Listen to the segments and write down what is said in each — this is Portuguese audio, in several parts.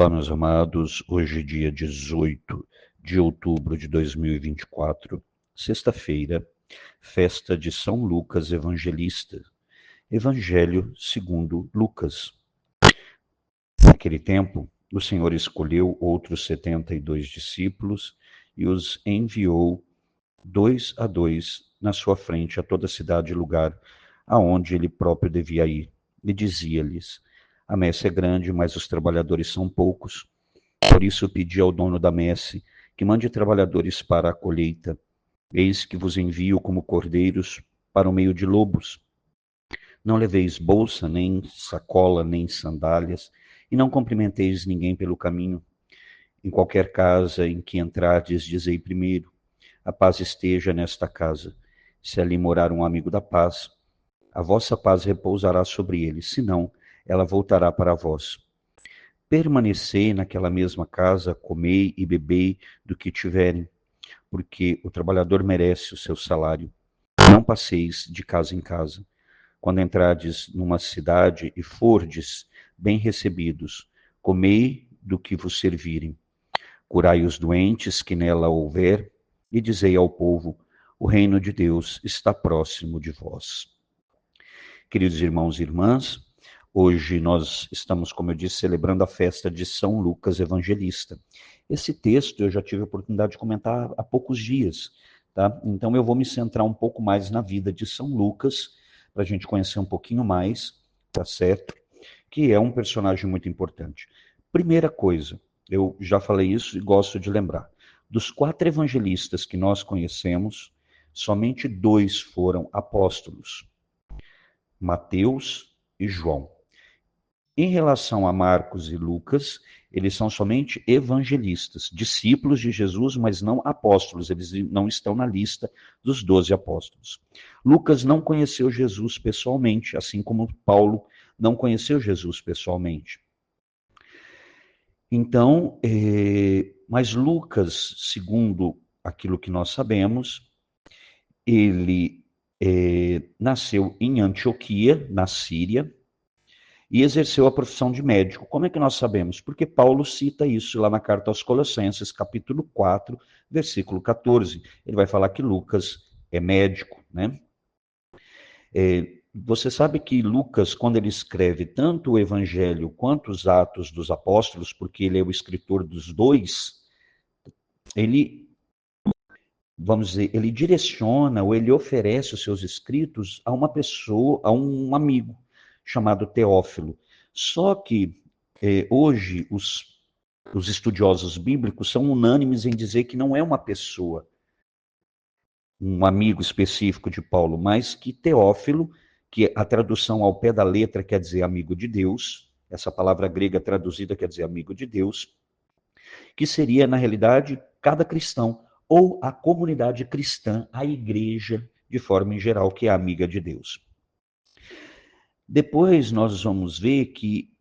Olá, meus amados. Hoje, dia 18 de outubro de 2024, sexta-feira, festa de São Lucas Evangelista. Evangelho segundo Lucas. Naquele tempo, o Senhor escolheu outros 72 discípulos e os enviou 2 a 2 na sua frente a toda cidade e lugar aonde ele próprio devia ir. E dizia-lhes: a messe é grande, mas os trabalhadores são poucos. Por isso pedi ao dono da messe que mande trabalhadores para a colheita. Eis que vos envio como cordeiros para o meio de lobos. Não leveis bolsa, nem sacola, nem sandálias, e não cumprimenteis ninguém pelo caminho. Em qualquer casa em que entrardes, dizei primeiro: a paz esteja nesta casa. Se ali morar um amigo da paz, a vossa paz repousará sobre ele, senão ela voltará para vós. Permanecei naquela mesma casa, comei e bebei do que tiverem, porque o trabalhador merece o seu salário. Não passeis de casa em casa. Quando entrardes numa cidade e fordes bem recebidos, comei do que vos servirem. Curai os doentes que nela houver, e dizei ao povo: o reino de Deus está próximo de vós. Queridos irmãos e irmãs, hoje nós estamos, como eu disse, celebrando a festa de São Lucas Evangelista. Esse texto eu já tive a oportunidade de comentar há poucos dias, tá? Então eu vou me centrar um pouco mais na vida de São Lucas, para a gente conhecer um pouquinho mais, tá certo? Que é um personagem muito importante. Primeira coisa, eu já falei isso e gosto de lembrar. Dos 4 evangelistas que nós conhecemos, somente 2 foram apóstolos: Mateus e João. Em relação a Marcos e Lucas, eles são somente evangelistas, discípulos de Jesus, mas não apóstolos, eles não estão na lista dos 12 apóstolos. Lucas não conheceu Jesus pessoalmente, assim como Paulo não conheceu Jesus pessoalmente. Então, mas Lucas, segundo aquilo que nós sabemos, ele nasceu em Antioquia, na Síria, e exerceu a profissão de médico. Como é que nós sabemos? Porque Paulo cita isso lá na carta aos Colossenses, capítulo 4, versículo 14. Ele vai falar que Lucas é médico, né? Você sabe que Lucas, quando ele escreve tanto o Evangelho quanto os Atos dos Apóstolos, porque ele é o escritor dos dois, ele, vamos dizer, ele direciona ou ele oferece os seus escritos a uma pessoa, a um amigo chamado Teófilo. Só que hoje os estudiosos bíblicos são unânimes em dizer que não é uma pessoa, um amigo específico de Paulo, mas que Teófilo, que a tradução ao pé da letra quer dizer amigo de Deus, essa palavra grega traduzida quer dizer amigo de Deus, que seria, na realidade, cada cristão, ou a comunidade cristã, a igreja, de forma em geral, que é amiga de Deus. Depois nós vamos ver que,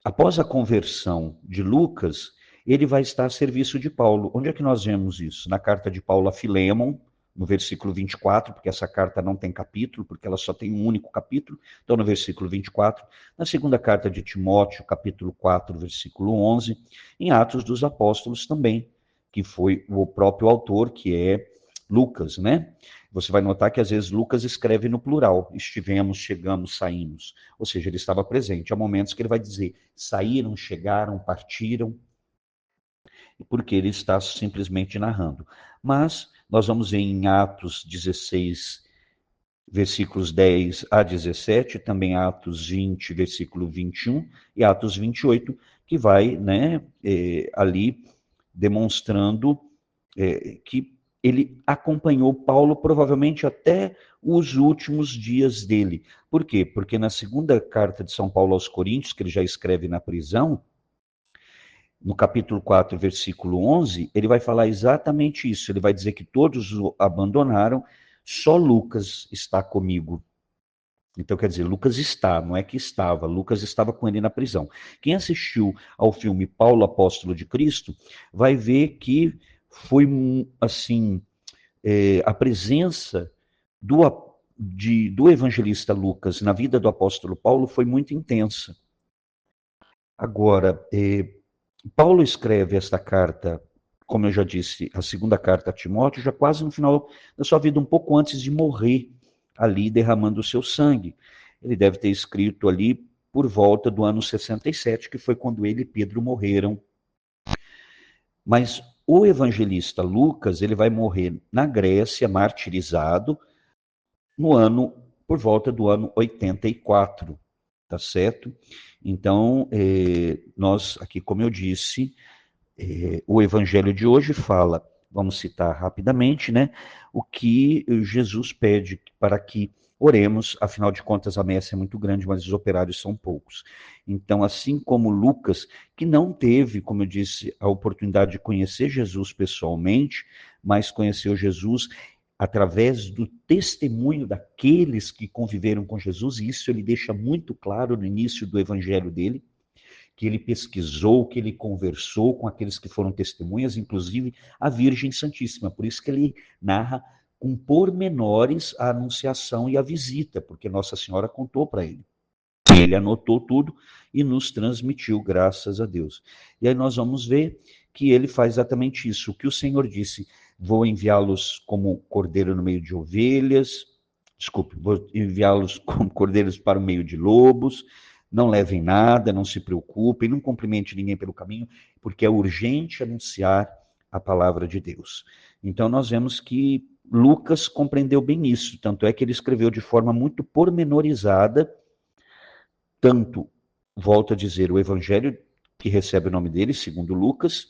após a conversão de Lucas, ele vai estar a serviço de Paulo. Onde é que nós vemos isso? Na carta de Paulo a Filémon, no versículo 24, porque essa carta não tem capítulo, porque ela só tem um único capítulo, então no versículo 24. Na segunda carta de Timóteo, capítulo 4, versículo 11. Em Atos dos Apóstolos também, que foi o próprio autor, que é Lucas, né? Você vai notar que às vezes Lucas escreve no plural: estivemos, chegamos, saímos. Ou seja, ele estava presente. Há momentos que ele vai dizer saíram, chegaram, partiram, porque ele está simplesmente narrando. Mas nós vamos ver em Atos 16, versículos 10 a 17, também Atos 20, versículo 21, e Atos 28, que vai, né, ali demonstrando que ele acompanhou Paulo provavelmente até os últimos dias dele. Por quê? Porque na segunda carta de São Paulo aos Coríntios, que ele já escreve na prisão, no capítulo 4, versículo 11, ele vai falar exatamente isso. Ele vai dizer que todos o abandonaram, só Lucas está comigo. Então, quer dizer, Lucas está, não é que estava, Lucas estava com ele na prisão. Quem assistiu ao filme Paulo, Apóstolo de Cristo, vai ver que foi, assim, a presença do evangelista Lucas na vida do apóstolo Paulo foi muito intensa. Agora, Paulo escreve esta carta, como eu já disse, a segunda carta a Timóteo, já quase no final da sua vida, um pouco antes de morrer, ali derramando o seu sangue. Ele deve ter escrito ali por volta do ano 67, que foi quando ele e Pedro morreram. Mas o evangelista Lucas, ele vai morrer na Grécia, martirizado, no ano, por volta do ano 84, tá certo? Então, nós aqui, como eu disse, o evangelho de hoje fala, vamos citar rapidamente, né, o que Jesus pede para que oremos, afinal de contas a messe é muito grande, mas os operários são poucos. Então, assim como Lucas, que não teve, como eu disse, a oportunidade de conhecer Jesus pessoalmente, mas conheceu Jesus através do testemunho daqueles que conviveram com Jesus, e isso ele deixa muito claro no início do evangelho dele, que ele pesquisou, que ele conversou com aqueles que foram testemunhas, inclusive a Virgem Santíssima. Por isso que ele narra com pormenores a anunciação e a visita, porque Nossa Senhora contou para ele. Ele anotou tudo e nos transmitiu, graças a Deus. E aí nós vamos ver que ele faz exatamente isso. O que o Senhor disse, vou enviá-los como cordeiro no meio de ovelhas, desculpe, vou enviá-los como cordeiros para o meio de lobos, não levem nada, não se preocupem, não cumprimente ninguém pelo caminho, porque é urgente anunciar a palavra de Deus. Então nós vemos que Lucas compreendeu bem isso, tanto é que ele escreveu de forma muito pormenorizada, tanto, volto a dizer, o evangelho que recebe o nome dele, segundo Lucas,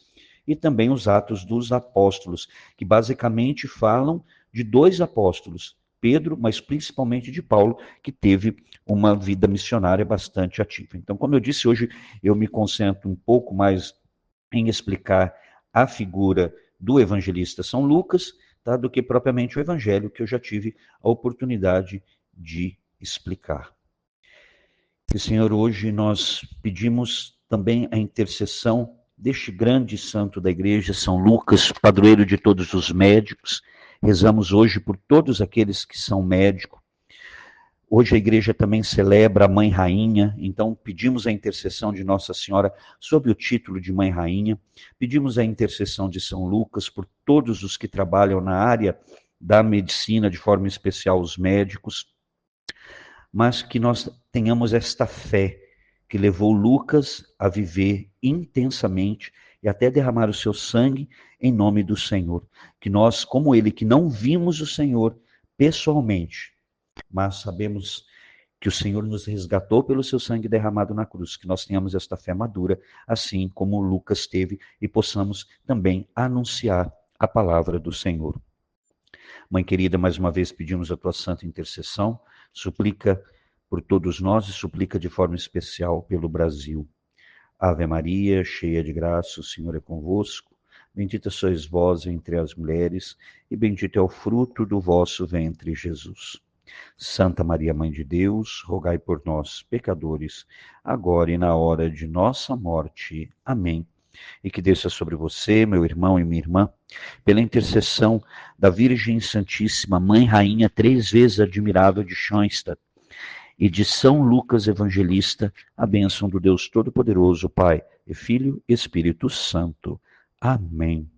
e também os Atos dos Apóstolos, que basicamente falam de dois apóstolos, Pedro, mas principalmente de Paulo, que teve uma vida missionária bastante ativa. Então, como eu disse, hoje eu me concentro um pouco mais em explicar a figura do evangelista São Lucas, tá, do que propriamente o evangelho que eu já tive a oportunidade de explicar. E, Senhor, hoje nós pedimos também a intercessão deste grande santo da igreja, São Lucas, padroeiro de todos os médicos. Rezamos hoje por todos aqueles que são médicos. Hoje a igreja também celebra a Mãe Rainha, então pedimos a intercessão de Nossa Senhora sob o título de Mãe Rainha. Pedimos a intercessão de São Lucas por todos os que trabalham na área da medicina, de forma especial os médicos, mas que nós tenhamos esta fé que levou Lucas a viver intensamente e até derramar o seu sangue em nome do Senhor. Que nós, como ele, que não vimos o Senhor pessoalmente, mas sabemos que o Senhor nos resgatou pelo seu sangue derramado na cruz, que nós tenhamos esta fé madura, assim como Lucas teve, e possamos também anunciar a palavra do Senhor. Mãe querida, mais uma vez pedimos a tua santa intercessão, suplica por todos nós e suplica de forma especial pelo Brasil. Ave Maria, cheia de graça, o Senhor é convosco. Bendita sois vós entre as mulheres, e bendito é o fruto do vosso ventre, Jesus. Santa Maria, Mãe de Deus, rogai por nós, pecadores, agora e na hora de nossa morte. Amém. E que desça sobre você, meu irmão e minha irmã, pela intercessão da Virgem Santíssima, Mãe Rainha, 3 vezes admirável de Schoenstatt, e de São Lucas Evangelista, a bênção do Deus Todo-Poderoso, Pai e Filho e Espírito Santo. Amém.